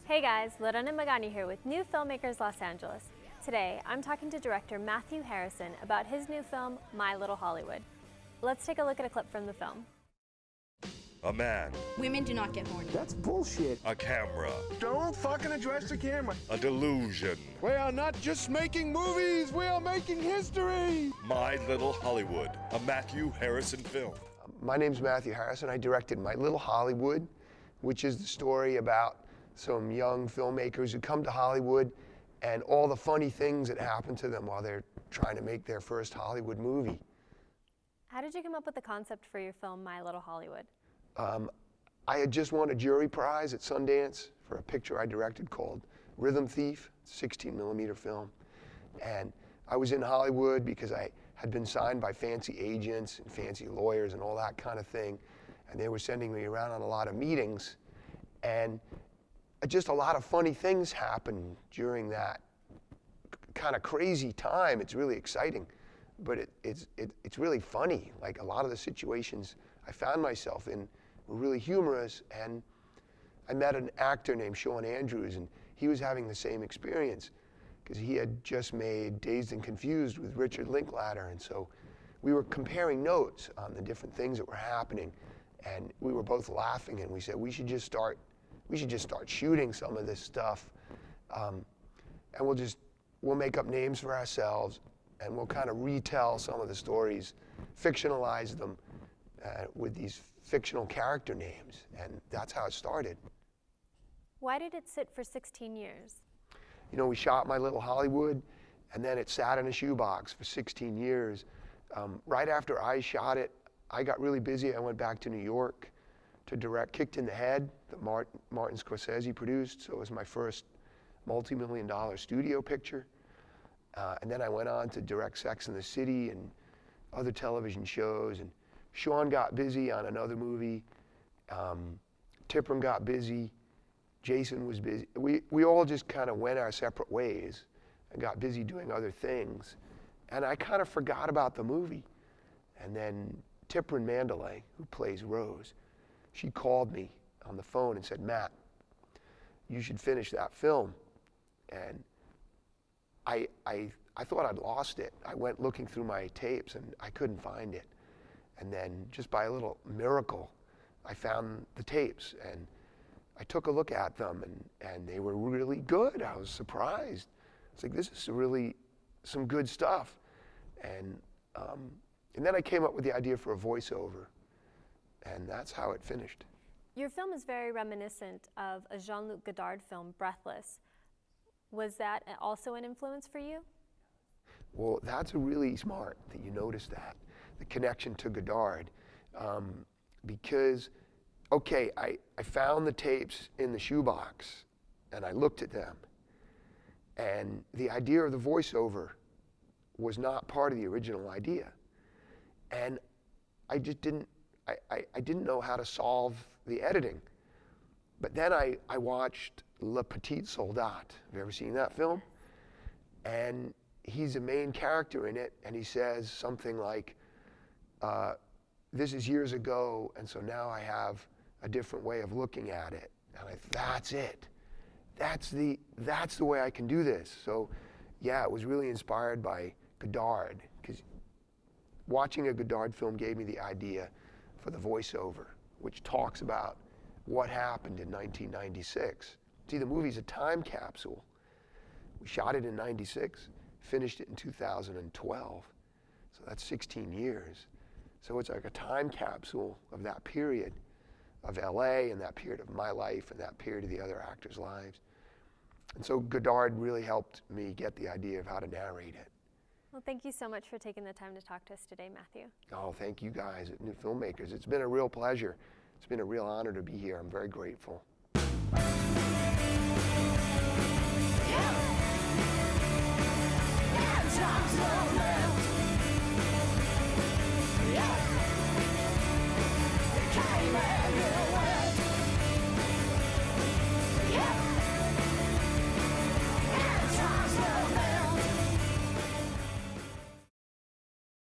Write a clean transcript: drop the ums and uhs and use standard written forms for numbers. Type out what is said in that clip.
Hey guys, Lorena Magani here with New Filmmakers Los Angeles. Today, I'm talking to director Matthew Harrison about his new film, My Little Hollywood. Let's take a look at a clip from the film. A man. Women do not get horny. That's bullshit. A camera. Don't fucking address the camera. A delusion. We are not just making movies, we are making history. My Little Hollywood, a Matthew Harrison film. My name's Matthew Harrison. I directed My Little Hollywood, which is the story about some young filmmakers who come to Hollywood and all the funny things that happen to them while they're trying to make their first Hollywood movie. How did you come up with the concept for your film, My Little Hollywood? I had just won a jury prize at Sundance for a picture I directed called Rhythm Thief, 16mm film. And I was in Hollywood because I had been signed by fancy agents and fancy lawyers and all that kind of thing. And they were sending me around on a lot of meetings. And just a lot of funny things happened during that kind of crazy time. It's really exciting, but it's really funny. Like a lot of the situations I found myself in were really humorous, and I met an actor named Sean Andrews, and he was having the same experience because he had just made Dazed and Confused with Richard Linklater, and so we were comparing notes on the different things that were happening, and we were both laughing, and we said we should just start shooting some of this stuff, and we'll make up names for ourselves, and we'll kind of retell some of the stories, fictionalize them with these fictional character names, and that's how it started. Why did it sit for 16 years? You know, we shot My Little Hollywood, and then it sat in a shoebox for 16 years. Right after I shot it, I got really busy. I went back to New York to direct Kicked in the Head that Martin Scorsese produced, so it was my first multi-million-dollar studio picture. And then I went on to direct Sex and the City and other television shows, and Sean got busy on another movie, Tipram got busy, Jason was busy. We all just kind of went our separate ways and got busy doing other things. And I kind of forgot about the movie. And then Tipram Mandalay, who plays Rose, she called me on the phone and said, "Matt, you should finish that film." And I thought I'd lost it. I went looking through my tapes and I couldn't find it. And then just by a little miracle, I found the tapes and I took a look at them and they were really good. I was surprised. It's like, this is really some good stuff. And then I came up with the idea for a voiceover, and that's how it finished. Your film is very reminiscent of a Jean-Luc Godard film, Breathless. Was that also an influence for you? Well, that's really smart that you noticed that, the connection to Godard. Because, okay, I found the tapes in the shoebox, and I looked at them, and the idea of the voiceover was not part of the original idea. And I just didn't know how to solve the editing. But then I watched Le Petit Soldat. Have you ever seen that film? And he's a main character in it, and he says something like, "This is years ago, and so now I have a different way of looking at it." And that's it. That's the way I can do this. So yeah, it was really inspired by Godard, because watching a Godard film gave me the idea for the voiceover, which talks about what happened in 1996. See, the movie's a time capsule. We shot it in 96, finished it in 2012. So that's 16 years. So it's like a time capsule of that period of LA and that period of my life and that period of the other actors' lives. And so Godard really helped me get the idea of how to narrate it. Well, thank you so much for taking the time to talk to us today, Matthew. Oh, thank you guys at New Filmmakers. It's been a real pleasure. It's been a real honor to be here. I'm very grateful. Yeah.